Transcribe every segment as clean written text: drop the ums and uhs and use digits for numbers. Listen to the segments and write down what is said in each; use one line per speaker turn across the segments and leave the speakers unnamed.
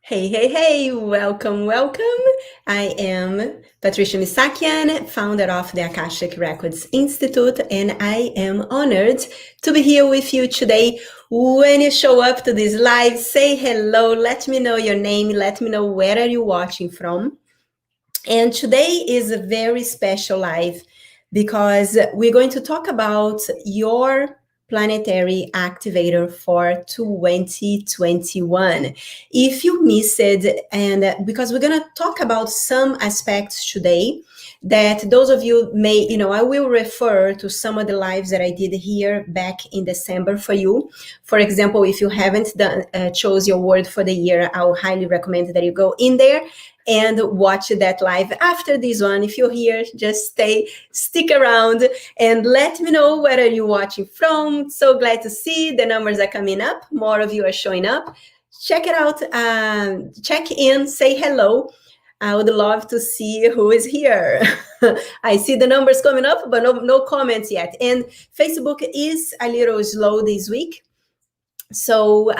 Hey, hey, hey, welcome, welcome. I am Patricia Misakian, founder of the Akashic Records Institute, and I am honored to be here with you today. When you show up to this live, say hello, let me know your name, let me know where are you watching from. And today is a very special live because we're going to talk about your planetary activator for 2021. If you missed it, and because we're going to talk about some aspects today that those of you may, I will refer to some of the lives that I did here back in December for you. For example, if you haven't chose your word for the year, I will highly recommend that you go in there and watch that live after this one. If you're here, just stick around and let me know where are you watching from. So glad to see the numbers are coming up. More of you are showing up. Check it out. Check in, say hello. I would love to see who is here. I see the numbers coming up, but no comments yet. And Facebook is a little slow this week. So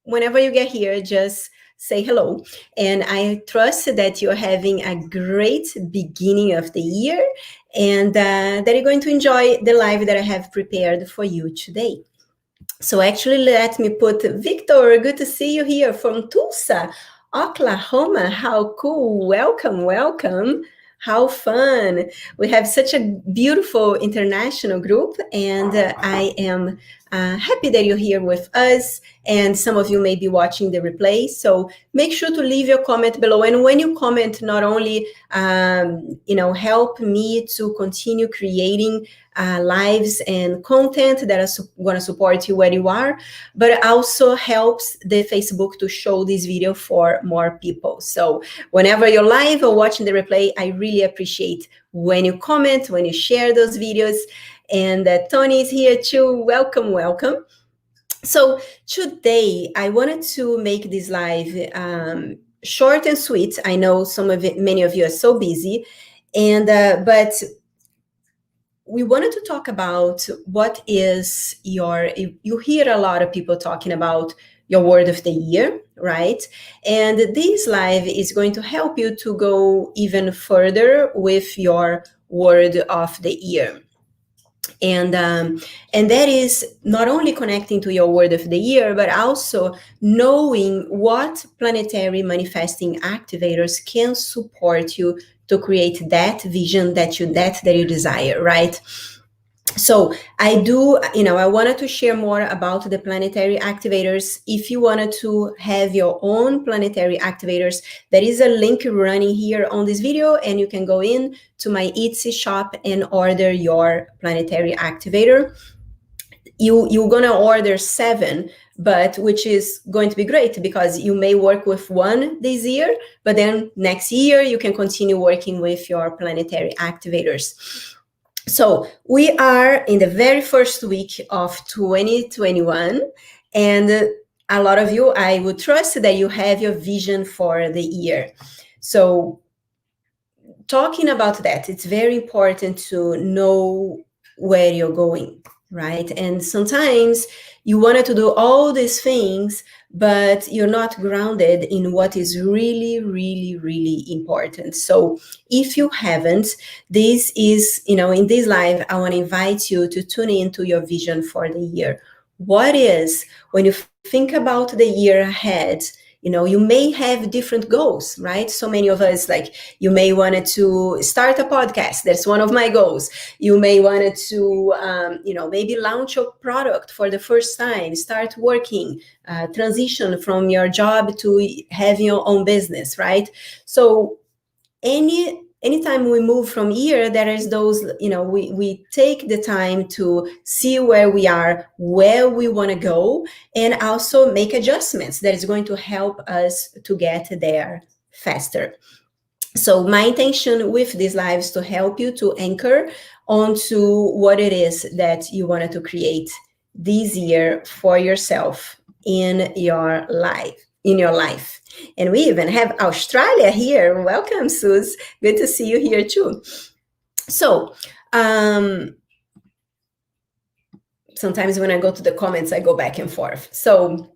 whenever you get here, just say hello. And I trust that you're having a great beginning of the year and that you're going to enjoy the live that I have prepared for you today. So actually, let me put Victor, good to see you here from Tulsa, Oklahoma. How cool. Welcome, welcome. How fun. We have such a beautiful international group, and I am happy that you're here with us, and some of you may be watching the replay. So make sure to leave your comment below. And when you comment, not only help me to continue creating lives and content that are going to support you where you are, but it also helps the Facebook to show this video for more people. So whenever you're live or watching the replay, I really appreciate when you comment, when you share those videos. And Tony is here too. Welcome, welcome. So today I wanted to make this live short and sweet. I know many of you are so busy, and but we wanted to talk about what is you hear a lot of people talking about your word of the year, right? And this live is going to help you to go even further with your word of the year. And that is not only connecting to your word of the year, but also knowing what planetary manifesting activators can support you to create that vision that you desire, right? So I wanted to share more about the planetary activators. If you wanted to have your own planetary activators, there is a link running here on this video, and you can go in to my Etsy shop and order your planetary activator. You're going to order 7, but which is going to be great because you may work with one this year, but then next year you can continue working with your planetary activators. So we are in the very first week of 2021, and a lot of you, I would trust that you have your vision for the year. So talking about that, it's very important to know where you're going, right? And sometimes you wanted to do all these things, but you're not grounded in what is really, really, really important. So if you haven't, this is, in this live, I want to invite you to tune into your vision for the year. What is, when you think about the year ahead, you may have different goals, right? So many of us, like, you may want to start a podcast. That's one of my goals. You may want to, maybe launch a product for the first time, start working, transition from your job to having your own business, right? So anytime we move from here, there is those, we take the time to see where we are, where we want to go, and also make adjustments that is going to help us to get there faster. So my intention with these lives is to help you to anchor onto what it is that you wanted to create this year for yourself in your life. And we even have Australia here. Welcome, Sus. Good to see you here too. So sometimes when I go to the comments, I go back and forth. So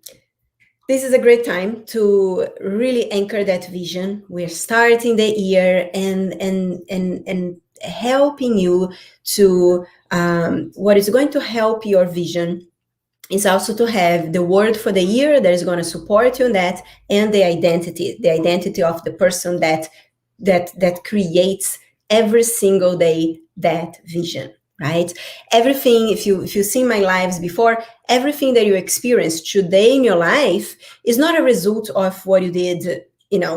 This is a great time to really anchor that vision. We're starting the year and helping you to what is going to help your vision is also to have the word for the year that is going to support you in that, and the identity of the person that creates every single day that vision, right? Everything, if you've seen my lives before, everything that you experience today in your life is not a result of what you did,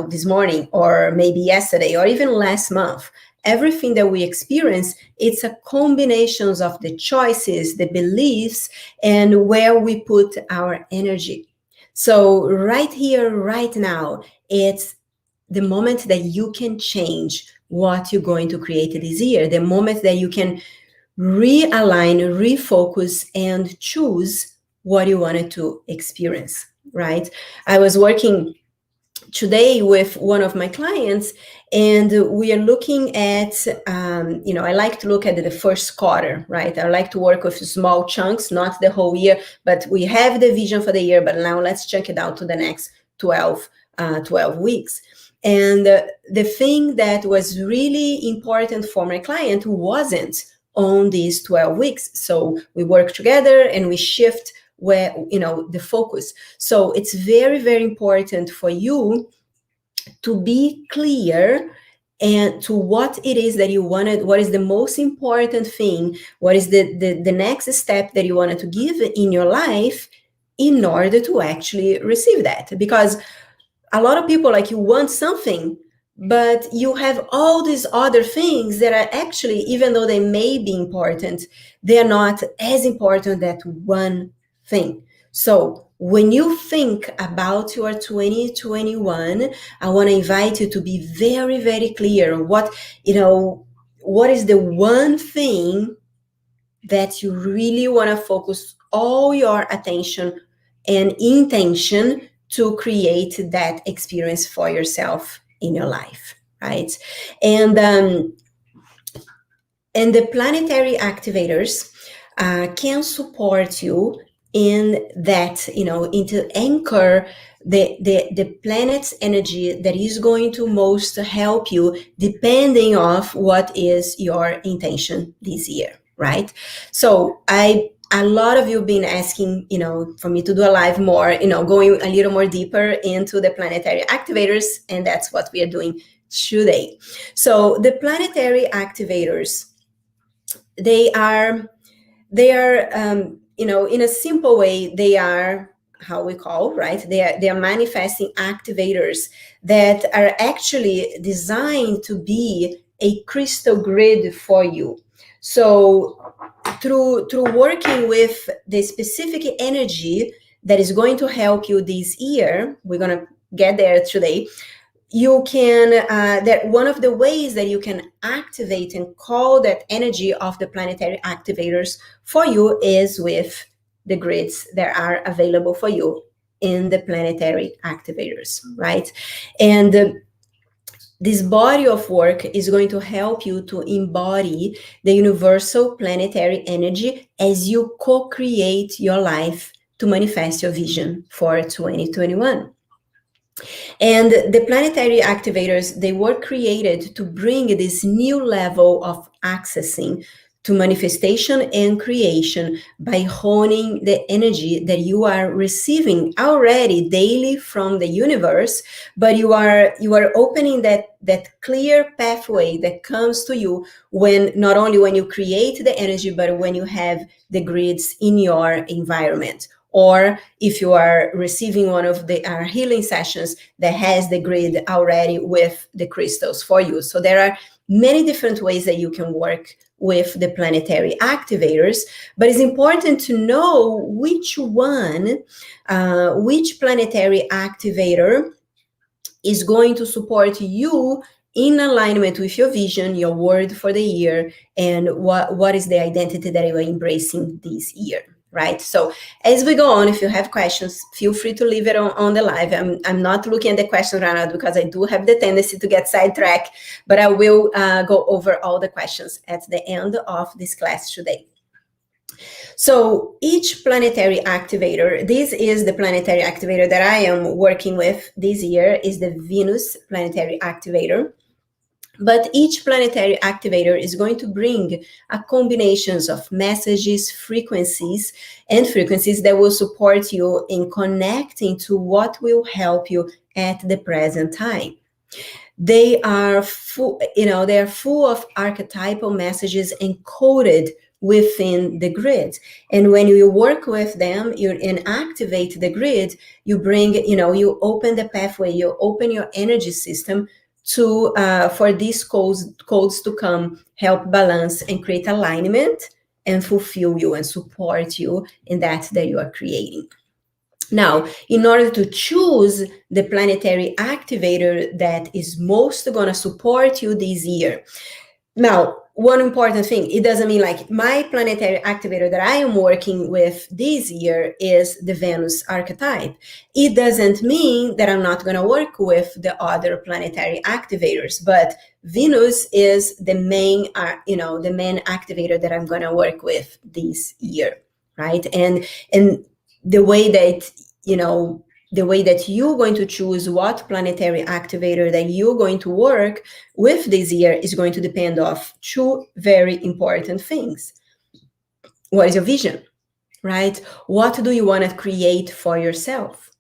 this morning or maybe yesterday or even last month. Everything that we experience, it's a combinations of the choices, the beliefs, and where we put our energy. So right here, right now, it's the moment that you can change what you're going to create this year, the moment that you can realign, refocus, and choose what you wanted to experience, right? I was working today with one of my clients, and we are looking at, I like to look at the first quarter, right? I like to work with small chunks, not the whole year, but we have the vision for the year, but now let's chunk it out to the next 12 weeks. And the thing that was really important for my client wasn't on these 12 weeks. So we work together and we shift where, the focus. So it's very, very important for you to be clear and to what it is that you wanted, what is the most important thing, what is the next step that you wanted to give in your life in order to actually receive that. Because a lot of people, like, you want something, but you have all these other things that are actually, even though they may be important, they're not as important that one thing. So when you think about your 2021, I want to invite you to be very, very clear what is the one thing that you really want to focus all your attention and intention to create that experience for yourself in your life, right? And the planetary activators can support you in that, into anchor the planet's energy that is going to most help you, depending of what is your intention this year, right? So a lot of you been asking, for me to do a live more, going a little more deeper into the planetary activators, and that's what we are doing today. So the planetary activators, they are in a simple way, they are how we call, right? They are manifesting activators that are actually designed to be a crystal grid for you. So through working with the specific energy that is going to help you this year, we're going to get there today. You can that one of the ways that you can activate and call that energy of the planetary activators for you is with the grids that are available for you in the planetary activators, right? And this body of work is going to help you to embody the universal planetary energy as you co-create your life to manifest your vision for 2021. And the planetary activators, they were created to bring this new level of accessing to manifestation and creation by honing the energy that you are receiving already daily from the universe, but you are opening that clear pathway that comes to you when, not only when you create the energy, but when you have the grids in your environment, or if you are receiving one of our healing sessions that has the grid already with the crystals for you. So there are many different ways that you can work with the planetary activators, but it's important to know which planetary activator is going to support you in alignment with your vision, your word for the year, and what is the identity that you are embracing this year, right? So as we go on, if you have questions, feel free to leave it on the live. I'm not looking at the questions right now because I do have the tendency to get sidetracked, but I will go over all the questions at the end of this class today. So each planetary activator, this is the planetary activator that I am working with this year, is the Venus planetary activator. But each planetary activator is going to bring a combinations of messages, frequencies, and frequencies that will support you in connecting to what will help you at the present time. They are full, they are full of archetypal messages encoded within the grid. And when you work with them, and activate the grid, you bring, you open the pathway, you open your energy system to for these codes to come, help balance and create alignment and fulfill you and support you in that you are creating. Now, in order to choose the planetary activator that is most going to support you this year. Now, one important thing, it doesn't mean like my planetary activator that I am working with this year is the Venus archetype. It doesn't mean that I'm not going to work with the other planetary activators, but Venus is the main, the main activator that I'm going to work with this year, right? And the way that you're going to choose what planetary activator that you're going to work with this year is going to depend of two very important things. What is your vision, right? What do you want to create for yourself?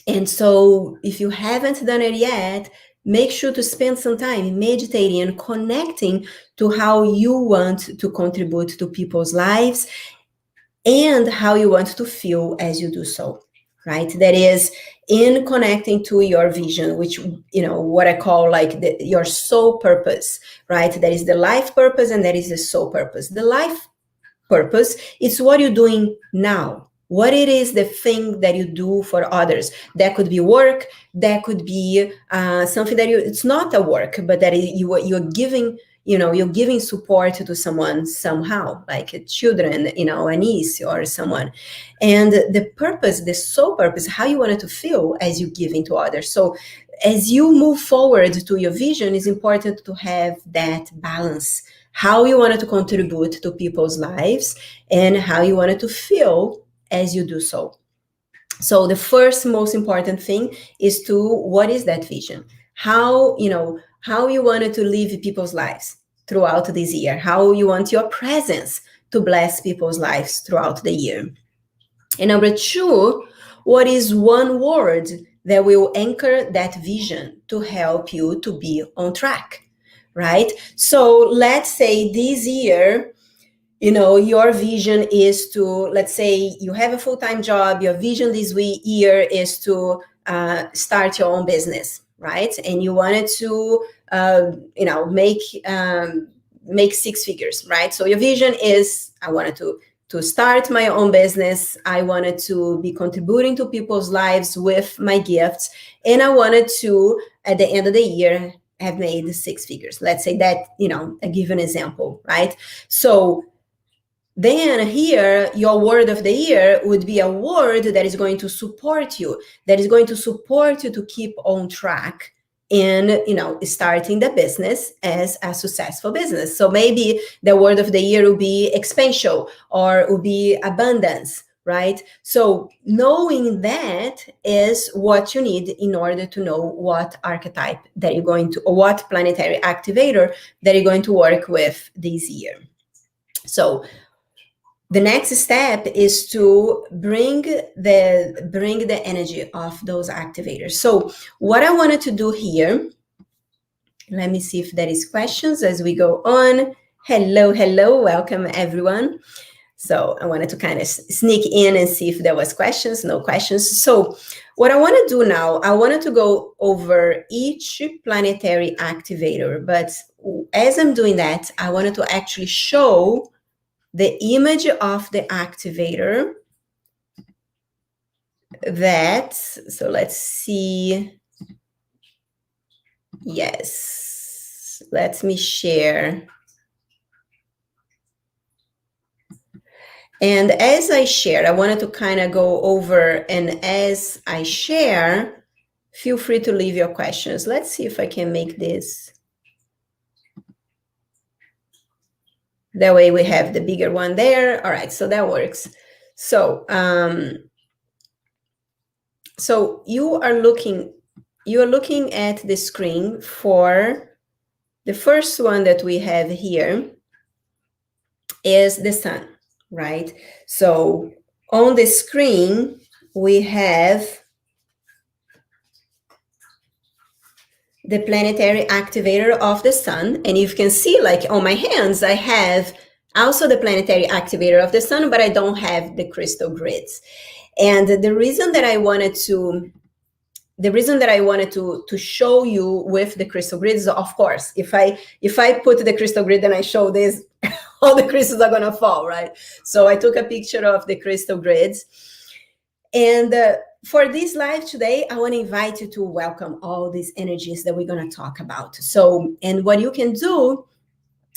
And so if you haven't done it yet, make sure to spend some time meditating and connecting to how you want to contribute to people's lives and how you want to feel as you do so, right? That is in connecting to your vision, which, what I call like your soul purpose, right? That is the life purpose and that is the soul purpose. The life purpose, it's what you're doing now. What it is the thing that you do for others. That could be work, that could be something that it's not a work, but that you're giving, you're giving support to someone somehow, like children, a niece or someone. And the purpose, the soul purpose, how you want it to feel as you giving to others. So as you move forward to your vision, it's important to have that balance, how you wanted to contribute to people's lives and how you wanted to feel as you do so. So the first most important thing is what is that vision? How you wanted to live people's lives throughout this year, how you want your presence to bless people's lives throughout the year. And number two, what is one word that will anchor that vision to help you to be on track, right? So let's say this year, your vision is to, let's say you have a full-time job, your vision this year is to start your own business, right? And you wanted to, make six figures, right? So your vision is, I wanted to start my own business. I wanted to be contributing to people's lives with my gifts. And I wanted to, at the end of the year, have made six figures. Let's say that, I give an example, right? So then here, your word of the year would be a word that is going to support you, to keep on track in, starting the business as a successful business. So maybe the word of the year will be expansion or will be abundance, right? So knowing that is what you need in order to know what archetype that you're going to, or what planetary activator that you're going to work with this year. So the next step is to bring the energy of those activators. So what I wanted to do here, let me see if there is questions as we go on. Hello, welcome everyone. So I wanted to kind of sneak in and see if there was questions, no questions. So what I want to do now, I wanted to go over each planetary activator, but as I'm doing that, I wanted to actually show the image of the activator so let's see. Yes, let me share. And as I shared, I wanted to kind of go over, and as I share, feel free to leave your questions. Let's see if I can make this That way we have the bigger one there. All right, so that works. So so you are looking at the screen for the first one that we have here is the sun, right? So on the screen we have the planetary activator of the sun, and you can see, like on my hands, I have also the planetary activator of the sun, but I don't have the crystal grids. And the reason that I wanted to show you with the crystal grids, of course, if I put the crystal grid and I show this, all the crystals are gonna fall, right? So I took a picture of the crystal grids. And for this live today, I want to invite you to welcome all these energies that we're going to talk about. So, and what you can do,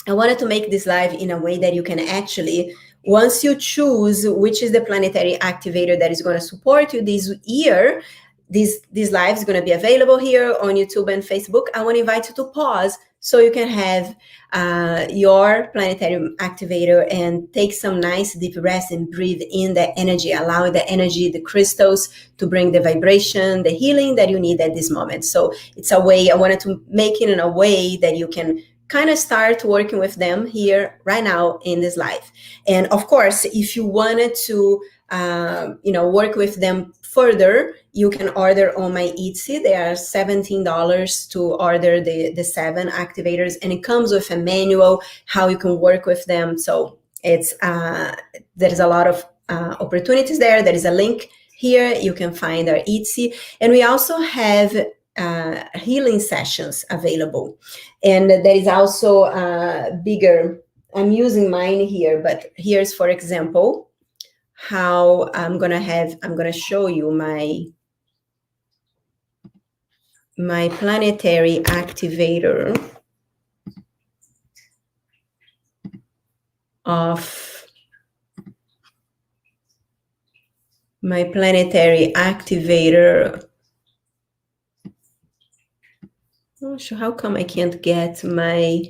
I wanted to make this live in a way that you can actually, once you choose which is the planetary activator that is going to support you this year, this live is going to be available here on YouTube and Facebook. I want to invite you to pause so you can have your planetary activator and take some nice deep breaths and breathe in the energy, allowing the energy, the crystals to bring the vibration, the healing that you need at this moment. So it's a way, I wanted to make it in a way that you can kind of start working with them here right now in this live. And of course, if you wanted to work with them further, you can order on my Etsy. They are $17 to order the 7 activators, and it comes with a manual how you can work with them. So it's there's a lot of opportunities there. There is a link here. You can find our Etsy, and we also have healing sessions available, and there is also bigger. I'm using mine here, but here's, for example, how I'm gonna show you my planetary activator of I'm not sure how come I can't get my, I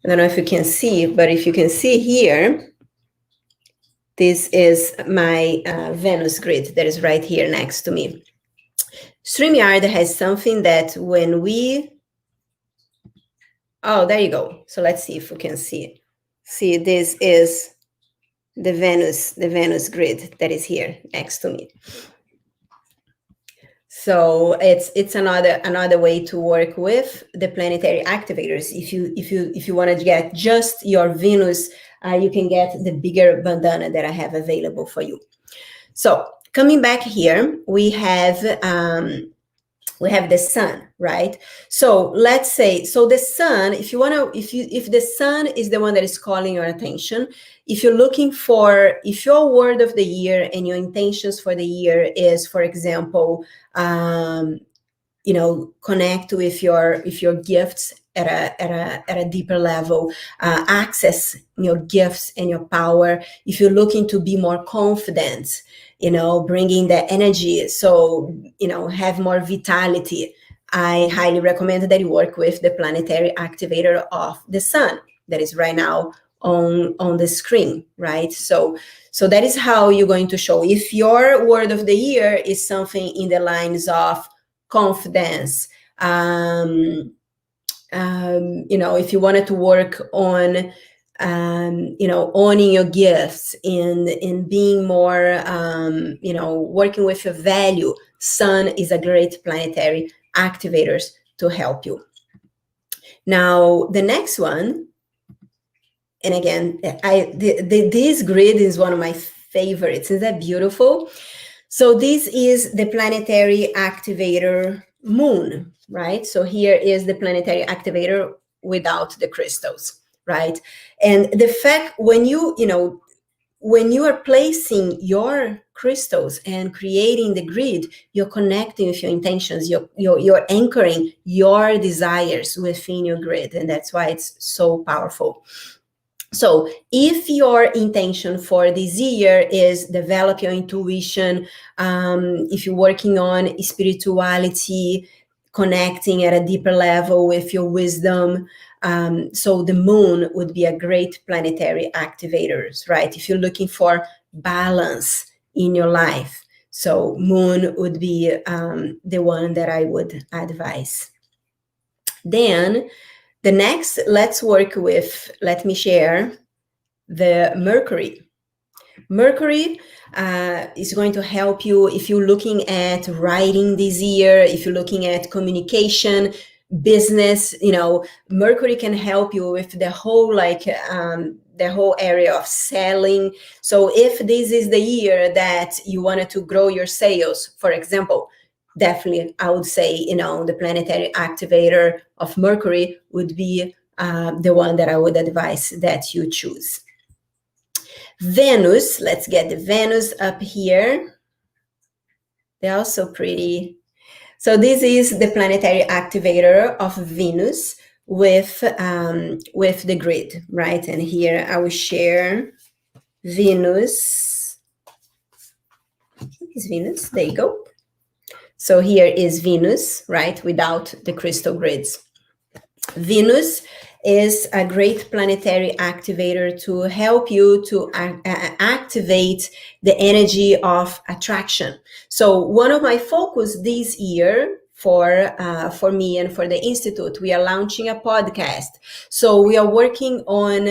don't know if you can see, but if you can see here, this is my Venus grid that is right here next to me. StreamYard has something that when we, oh, there you go. So let's see if we can see. See, this is the Venus grid that is here next to me. So it's another way to work with the planetary activators. If you want to get just your Venus, you can get the bigger bandana that I have available for you. So coming back here, we have the sun, right? So let's say, so the sun, if the sun is the one that is calling your attention, if you're looking for, if your word of the year and your intentions for the year is, for example, connect with your gifts at a deeper level, access your gifts and your power. If you're looking to be more confident, bringing the energy, so, have more vitality, I highly recommend that you work with the planetary activator of the sun that is right now on the screen, right? So that is how you're going to show. If your word of the year is something in the lines of confidence, if you wanted to work on owning your gifts, in being more, working with your value, sun is a great planetary activators to help you. Now, the next one, and again, this grid is one of my favorites. Isn't that beautiful? So this is the planetary activator moon, right? So here is the planetary activator without the crystals, right? And the fact when you are placing your crystals and creating the grid, you're connecting with your intentions, you're anchoring your desires within your grid, and that's why it's so powerful. So if your intention for this year is develop your intuition, if you're working on spirituality, connecting at a deeper level with your wisdom. So the moon would be a great planetary activator, right? If you're looking for balance in your life, so moon would be the one that I would advise. Then the next, let me share the Mercury. Mercury is going to help you if you're looking at writing this year, if you're looking at communication, business. Mercury can help you with the whole area of selling. So if this is the year that you wanted to grow your sales, for example, definitely I would say the planetary activator of Mercury would be the one that I would advise that you choose. Venus, let's get the Venus up here. They're also pretty. So this is the planetary activator of Venus with the grid, right? And here I will share Venus. Is Venus? There you go. So here is Venus, right? Without the crystal grids. Venus is a great planetary activator to help you to activate the energy of attraction. So one of my focus this year for me and for the Institute, we are launching a podcast. So we are working on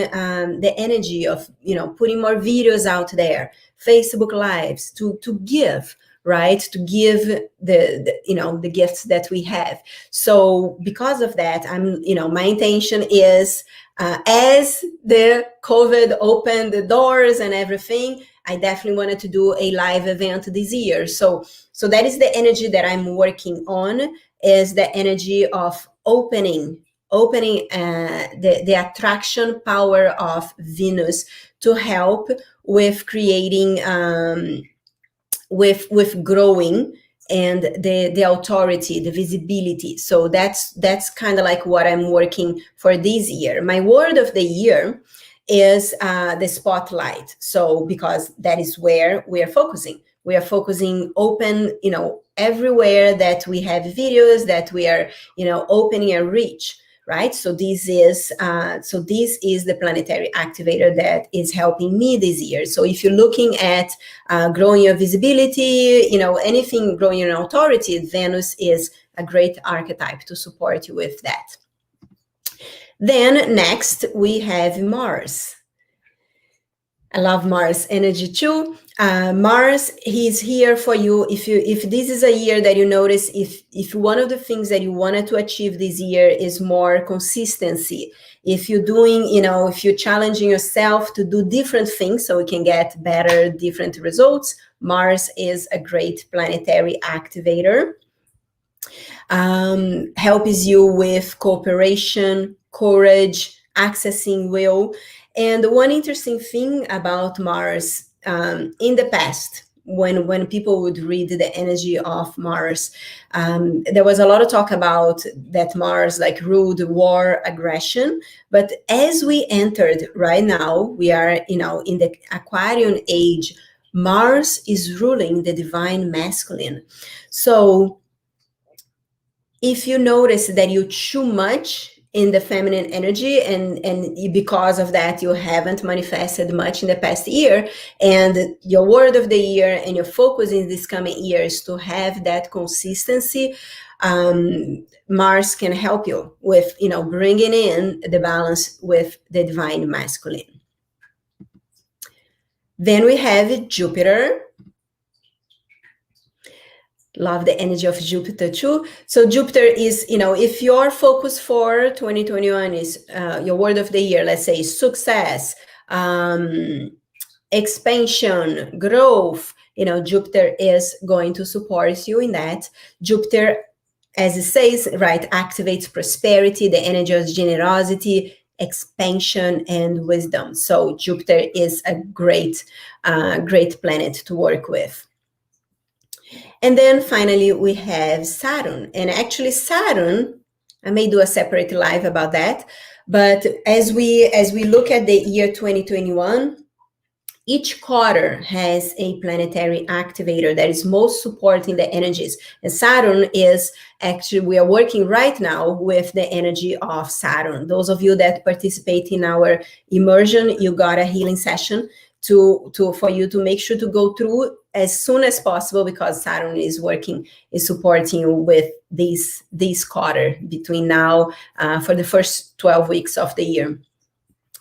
the energy of, putting more videos out there, Facebook Lives to give, right? To give the gifts that we have. So because of that, my intention is, as the COVID opened the doors and everything, I definitely wanted to do a live event this year. So that is the energy that I'm working on, is the energy of opening the attraction power of Venus to help with creating, with growing, and the authority, the visibility. So that's kind of like what I'm working for this year. My word of the year is the spotlight. So because that is where we are focusing. We are focusing open, everywhere that we have videos that we are, opening a reach, right? So this is the planetary activator that is helping me this year. So if you're looking at growing your visibility, anything growing your authority, Venus is a great archetype to support you with that. Then next we have Mars. I love Mars energy too. Mars, he's here for you. If this is a year that you notice, if one of the things that you wanted to achieve this year is more consistency, if you're doing, if you're challenging yourself to do different things so we can get better, different results, Mars is a great planetary activator. Helps you with cooperation, courage, accessing will. And one interesting thing about Mars, in the past, when people would read the energy of Mars, there was a lot of talk about that Mars ruled war, aggression. But as we entered right now, we are, in the Aquarian age, Mars is ruling the divine masculine. So if you notice that you're too much in the feminine energy, and because of that you haven't manifested much in the past year, and your word of the year and your focus in this coming year is to have that consistency, Mars can help you with bringing in the balance with the divine masculine. Then we have Jupiter. Love the energy of Jupiter too. So Jupiter is, if your focus for 2021 is your word of the year, let's say success, expansion, growth, Jupiter is going to support you in that. Jupiter, as it says, right, activates prosperity, the energy of generosity, expansion, and wisdom. So Jupiter is a great planet to work with. And then finally, we have Saturn. And actually Saturn, I may do a separate live about that. But as we look at the year 2021, Each quarter has a planetary activator that is most supporting the energies. And Saturn is actually, we are working right now with the energy of Saturn. Those of you that participate in our immersion, you got a healing session for you to make sure to go through as soon as possible, because Saturn is supporting you with this quarter between now for the first 12 weeks of the year.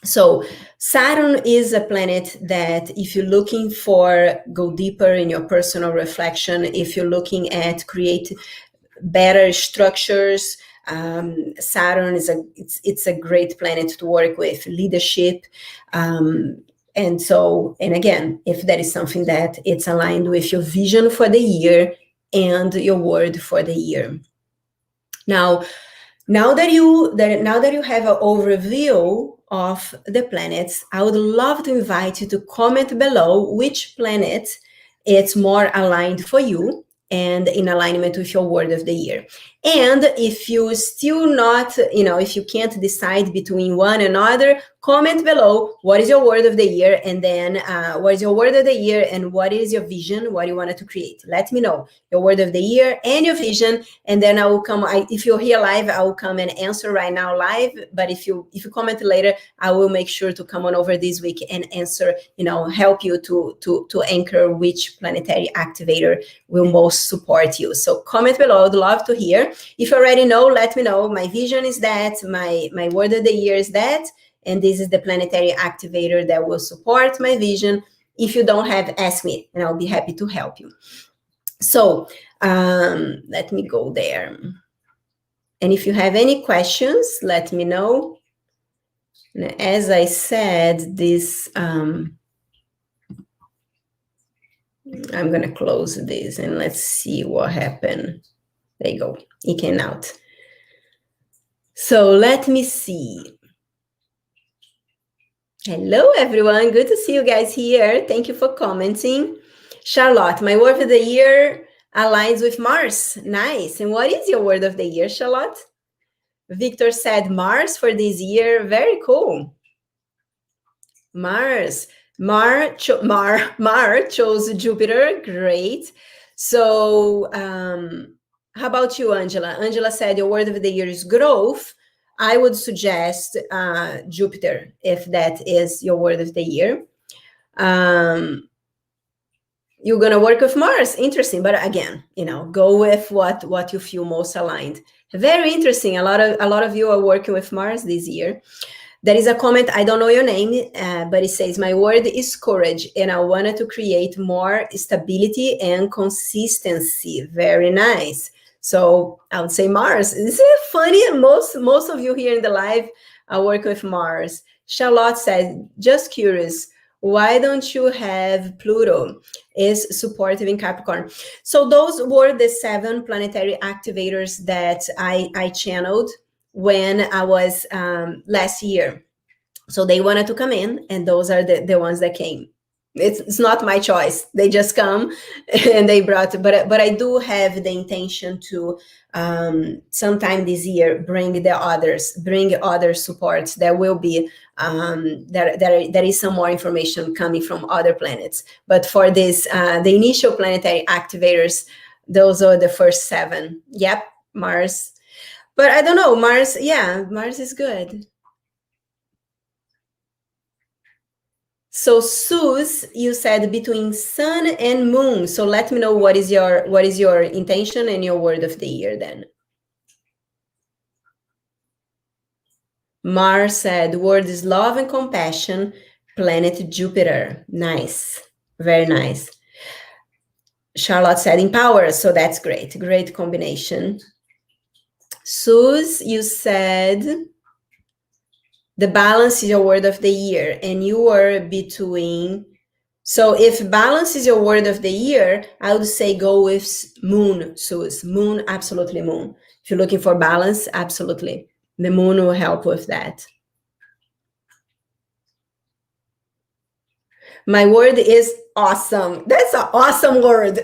So Saturn is a planet that, if you're looking for go deeper in your personal reflection, if you're looking at create better structures, Saturn is it's a great planet to work with leadership. And again, if that is something that it's aligned with your vision for the year and your word for the year. Now that you have an overview of the planets, I would love to invite you to comment below which planet it's more aligned for you and in alignment with your word of the year. And if you still not, if you can't decide between one and another, comment below what is your word of the year, and then what is your word of the year and what is your vision, what you wanted to create. Let me know your word of the year and your vision, and then I will come. If you're here live, I will come and answer right now live. But if you comment later, I will make sure to come on over this week and answer, help you to anchor which planetary activator will most support you. So comment below. I'd love to hear. If you already know, let me know. My vision is that, my word of the year is that, and this is the planetary activator that will support my vision. If you don't have, ask me, and I'll be happy to help you. So let me go there. And if you have any questions, let me know. And as I said, this, I'm going to close this and let's see what happened. There you go. It came out. So let me see. Hello, everyone. Good to see you guys here. Thank you for commenting. Charlotte, my word of the year aligns with Mars. Nice. And what is your word of the year, Charlotte? Victor said Mars for this year. Very cool. Mars. Mar chose Jupiter. Great. So how about you, Angela? Angela said your word of the year is growth. I would suggest Jupiter, if that is your word of the year. You're going to work with Mars. Interesting. But again, go with what you feel most aligned. Very interesting. A lot of you are working with Mars this year. There is a comment, I don't know your name, but it says, my word is courage, and I wanted to create more stability and consistency. Very nice. So I would say Mars. This is funny, and most of you here in the live are working with Mars. Charlotte said, just curious, why don't you have Pluto is supportive in Capricorn? So those were the 7 planetary activators that I channeled when I was last year. So they wanted to come in, and those are the ones that came. It's not my choice. They just come and they brought, but I do have the intention to sometime this year bring other supports. There will be there is some more information coming from other planets. But for this, the initial planetary activators, those are the first 7. Yep, Mars. But I don't know, Mars, yeah, Mars is good. So Suze, you said between sun and moon. So let me know what is your intention and your word of the year then. Mars said, word is love and compassion, planet Jupiter. Nice, very nice. Charlotte said empower, so that's great. Great combination. Suze, you said the balance is your word of the year, and you are between. So if balance is your word of the year, I would say go with moon, Suze. Moon, absolutely moon. If you're looking for balance, absolutely. The moon will help with that. My word is awesome. That's an awesome word.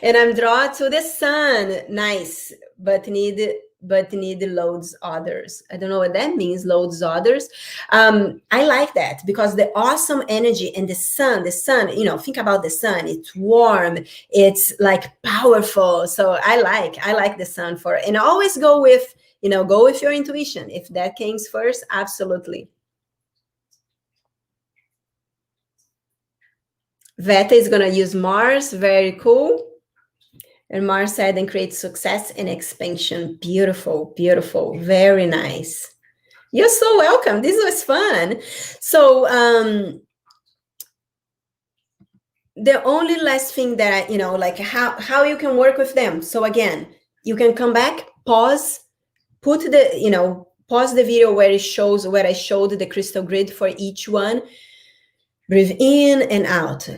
And I'm drawn to the sun. Nice. But need but need loads others. I don't know what that means, loads others. I like that because the awesome energy and the sun, think about the sun. It's warm, it's like powerful. So I like the sun for, and always go with your intuition. If that comes first, absolutely. Veta is going to use Mars. Very cool. And Mars said, and create success and expansion. Beautiful, beautiful. Very nice. You're so welcome. This was fun. So the only last thing that like how you can work with them. So again, you can come back, pause, put the, pause the video where I showed the crystal grid for each one. Breathe in and out,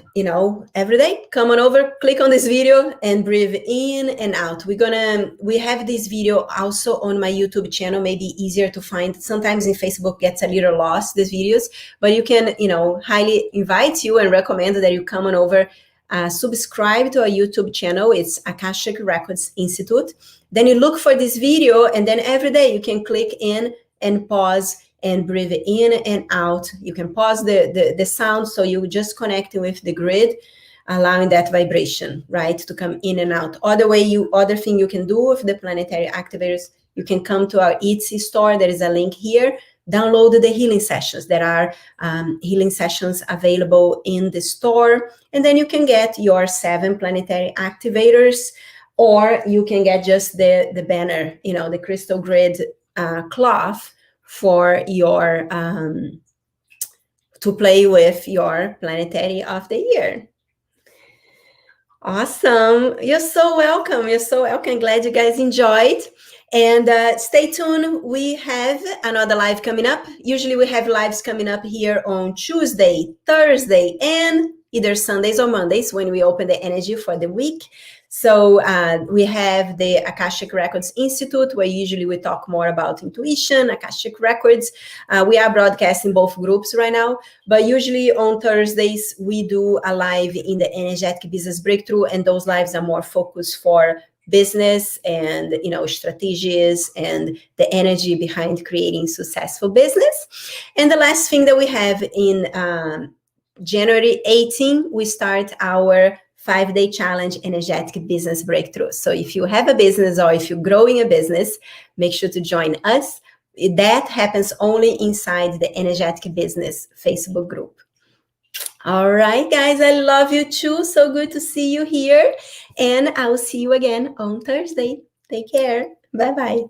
every day. Come on over, click on this video and breathe in and out. We have this video also on my YouTube channel, maybe easier to find. Sometimes in Facebook gets a little lost, these videos, but you can, highly invite you and recommend that you come on over, subscribe to our YouTube channel. It's Akashic Records Institute. Then you look for this video, and then every day you can click in and pause and breathe in and out. You can pause the sound, so you just connect with the grid, allowing that vibration, right, to come in and out. Other thing you can do with the planetary activators, you can come to our Etsy store. There is a link here. Download the healing sessions. There are healing sessions available in the store, and then you can get your 7 planetary activators, or you can get just the banner, the crystal grid cloth for your to play with your planetary of the year. Awesome. You're so welcome. Glad you guys enjoyed. And stay tuned. We have another live coming up. Usually we have lives coming up here on Tuesday, Thursday, and either Sundays or Mondays when we open the energy for the week. So we have the Akashic Records Institute, where usually we talk more about intuition, Akashic Records. We are broadcasting both groups right now, but usually on Thursdays, we do a live in the Energetic Business Breakthrough, and those lives are more focused for business and strategies and the energy behind creating successful business. And the last thing that we have in January 18, we start our 5-day challenge, Energetic Business Breakthrough. So if you have a business or if you're growing a business, make sure to join us. That happens only inside the Energetic Business Facebook group. All right, guys, I love you too. So good to see you here. And I will see you again on Thursday. Take care. Bye-bye.